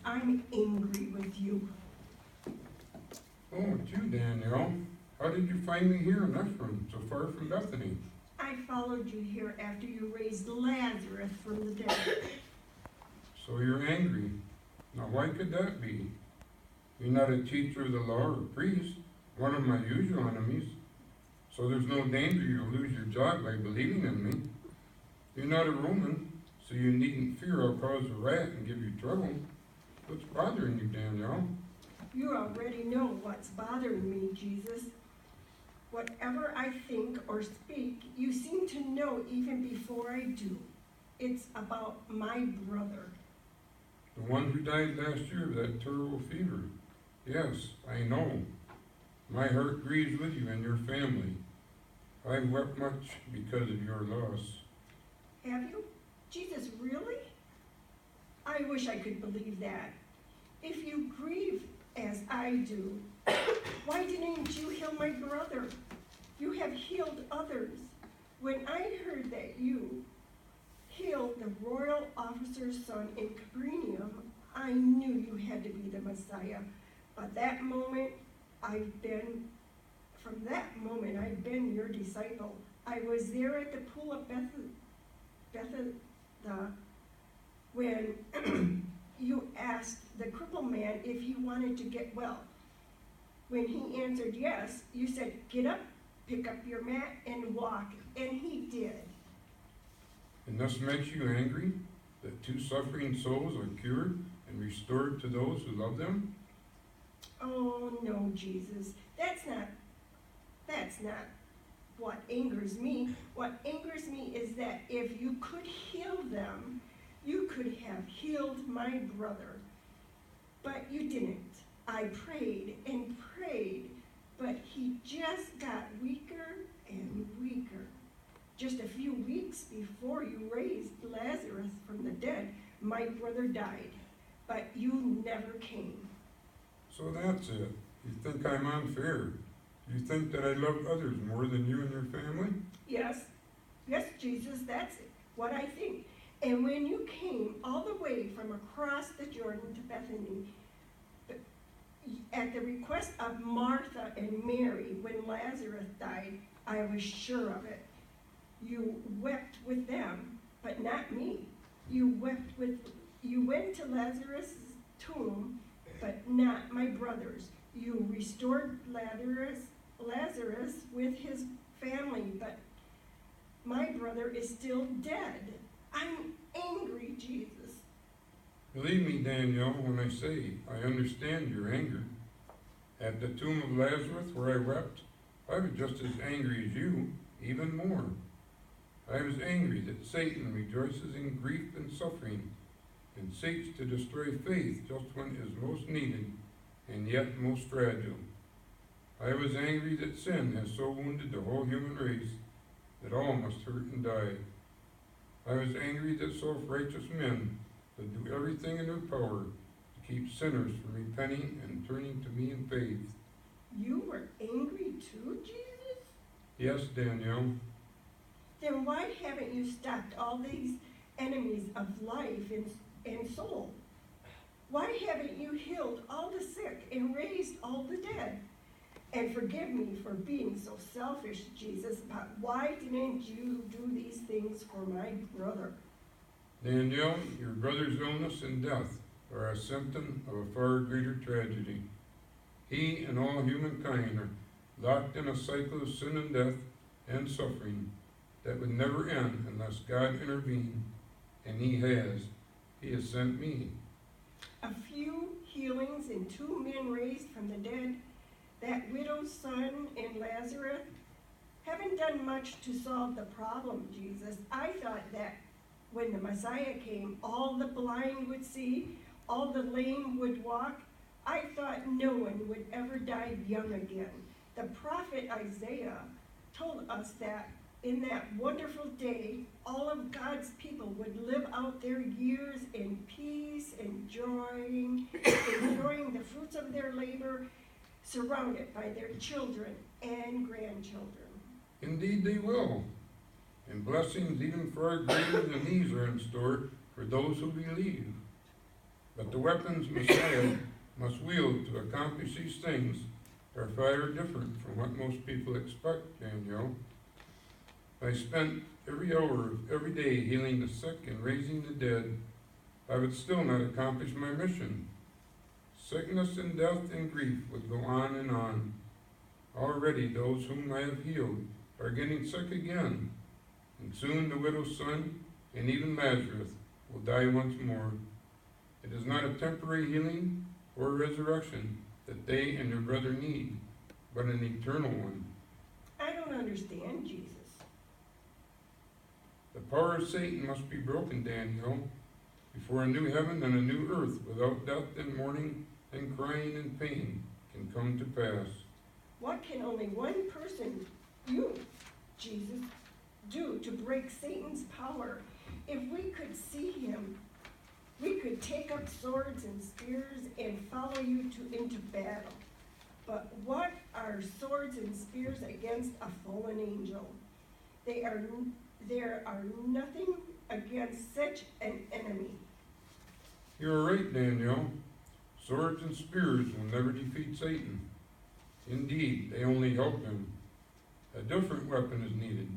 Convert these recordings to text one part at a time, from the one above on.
I'm angry with you. Oh, it's you, Danielle. How did you find me here in Ephraim, so far from Bethany? I followed you here after you raised Lazarus from the dead. So you're angry. Now why could that be? You're not a teacher of the law or priest, one of my usual enemies. So there's no danger you'll lose your job by believing in me. You're not a Roman, so you needn't fear I'll cause a riot and give you trouble. What's bothering you, Danielle? You already know what's bothering me, Jesus. Whatever I think or speak, you seem to know even before I do. It's about my brother. The one who died last year of that terrible fever. Yes, I know. My heart grieves with you and your family. I've wept much because of your loss. Have you? Jesus, really? I wish I could believe that. If you grieve as I do, why didn't you heal my brother? You have healed others. When I heard that you healed the royal officer's son in Capernaum, I knew you had to be the Messiah. But from that moment, I've been your disciple. I was there at the pool of Bethesda when you asked the crippled man if he wanted to get well. When he answered yes, you said, "Get up, pick up your mat, and walk." And he did. And thus makes you angry that two suffering souls are cured and restored to those who love them? Oh no, Jesus, that's not what angers me. What angers me is that if you could heal them, you could have healed my brother. But you didn't. I prayed and prayed, but he just got weaker and weaker. Just a few weeks before you raised Lazarus from the dead, my brother died, but you never came. So that's it. You think I'm unfair. You think that I love others more than you and your family? Yes, Jesus, that's it, what I think. And when you came all the way from across the Jordan to Bethany, at the request of Martha and Mary, when Lazarus died, I was sure of it. You wept with them, but not me. You went to Lazarus' tomb, but not my brother's. You restored Lazarus with his family, but my brother is still dead. I'm angry, Jesus. Believe me, Danielle, when I say I understand your anger. At the tomb of Lazarus where I wept, I was just as angry as you, even more. I was angry that Satan rejoices in grief and suffering and seeks to destroy faith just when it is most needed and yet most fragile. I was angry that sin has so wounded the whole human race that all must hurt and die. I was angry that self-righteous men would do everything in their power to keep sinners from repenting and turning to me in faith. You were angry too, Jesus? Yes, Danielle. Then why haven't you stopped all these enemies of life and soul? Why haven't you healed all the sick and raised all the dead? And forgive me for being so selfish, Jesus, but why didn't you do these things for my brother? Danielle, your brother's illness and death are a symptom of a far greater tragedy. He and all humankind are locked in a cycle of sin and death and suffering that would never end unless God intervened, and He has. He has sent me. A few healings and 2 men raised from the dead, that widow's son and Lazarus, haven't done much to solve the problem, Jesus. I thought that when the Messiah came, all the blind would see, all the lame would walk. I thought no one would ever die young again. The prophet Isaiah told us that in that wonderful day, all of God's people would live out their years in peace, enjoying the fruits of their labor, surrounded by their children and grandchildren. Indeed they will. And blessings even far greater than these are in store for those who believe. But the weapons Messiah must wield to accomplish these things are far different from what most people expect, Danielle. If I spent every hour of every day healing the sick and raising the dead, I would still not accomplish my mission. Sickness and death and grief would go on and on. Already those whom I have healed are getting sick again, and soon the widow's son and even Lazarus will die once more. It is not a temporary healing or resurrection that they and their brother need, but an eternal one. I don't understand, Jesus. The power of Satan must be broken, Danielle, before a new heaven and a new earth without death and mourning and crying and pain can come to pass. What can only one person, you, Jesus, do to break Satan's power? If we could see him, we could take up swords and spears and follow you into battle. But what are swords and spears against a fallen angel? There are nothing against such an enemy. You are right, Danielle. Swords and spears will never defeat Satan. Indeed, they only help him. A different weapon is needed,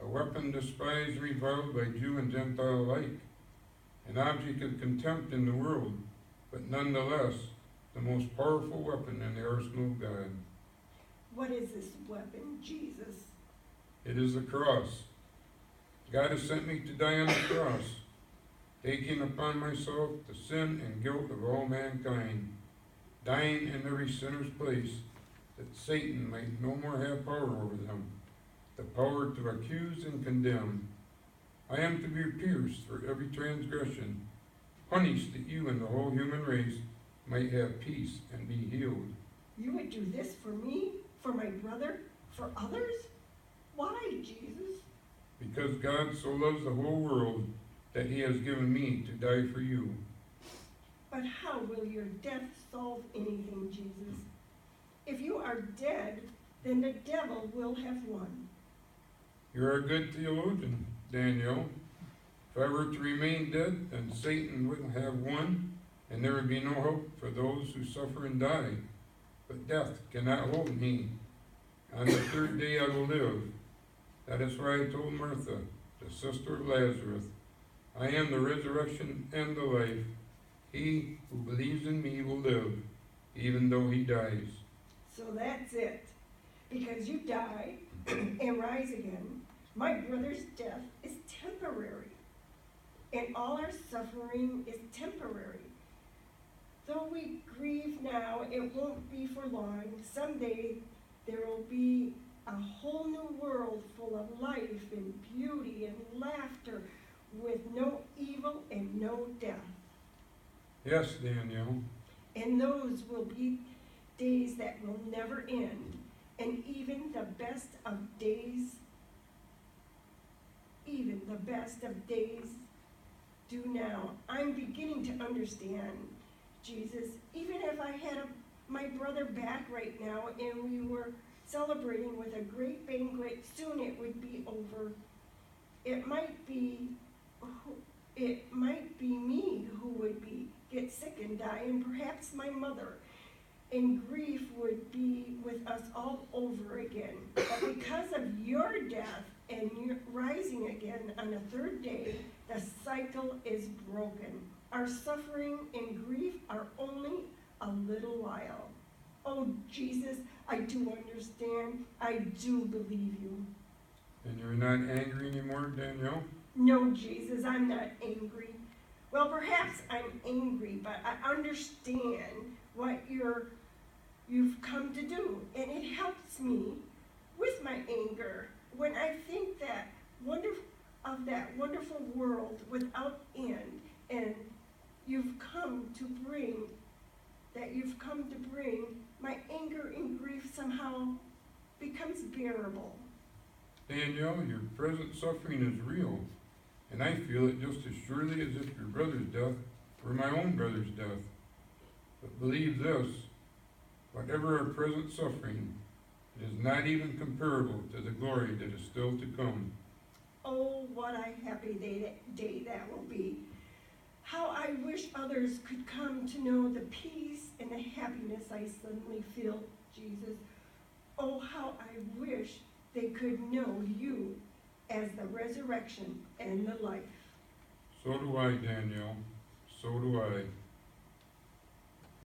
a weapon despised and reviled by Jew and Gentile alike, an object of contempt in the world, but nonetheless the most powerful weapon in the arsenal of God. What is this weapon, Jesus? It is the cross. God has sent me to die on the cross, taking upon myself the sin and guilt of all mankind, dying in every sinner's place, that Satan might no more have power over them, the power to accuse and condemn. I am to be pierced for every transgression, punished that you and the whole human race might have peace and be healed. You would do this for me, for my brother, for others? Why, Jesus? Because God so loves the whole world that he has given me to die for you. But how will your death solve anything, Jesus? If you are dead, then the devil will have won. You're a good theologian, Danielle. If I were to remain dead, then Satan would have won, and there would be no hope for those who suffer and die. But death cannot hold me. On the third day I will live. That is why I told Martha, the sister of Lazarus, I am the resurrection and the life. He who believes in me will live, even though he dies. So that's it. Because you die and rise again, my brother's death is temporary, and all our suffering is temporary. Though we grieve now, it won't be for long. Someday there will be a whole new world full of life and beauty and laughter, with no evil and no death. Yes, Danielle. And those will be days that will never end. And even the best of days do now. I'm beginning to understand, Jesus. Even if I had my brother back right now and we were celebrating with a great banquet, soon it would be over. It might be me who would get sick and die, and perhaps my mother. And grief would be with us all over again. But because of your death and your rising again on the third day, the cycle is broken. Our suffering and grief are only a little while. Oh, Jesus, I do understand. I do believe you. And you're not angry anymore, Danielle? No, Jesus, I'm not angry. Well, perhaps I'm angry, but I understand what you've come to do, and it helps me with my anger when I think that wonderful world without end, and you've come to bring, my anger and grief somehow becomes bearable. Danielle, your present suffering is real, and I feel it just as surely as if your brother's death were my own brother's death. But believe this, whatever our present suffering, it is not even comparable to the glory that is still to come. Oh, what a happy day that will be. How I wish others could come to know the peace and the happiness I suddenly feel, Jesus. Oh, how I wish they could know you as the resurrection and the life. So do I, Danielle. So do I.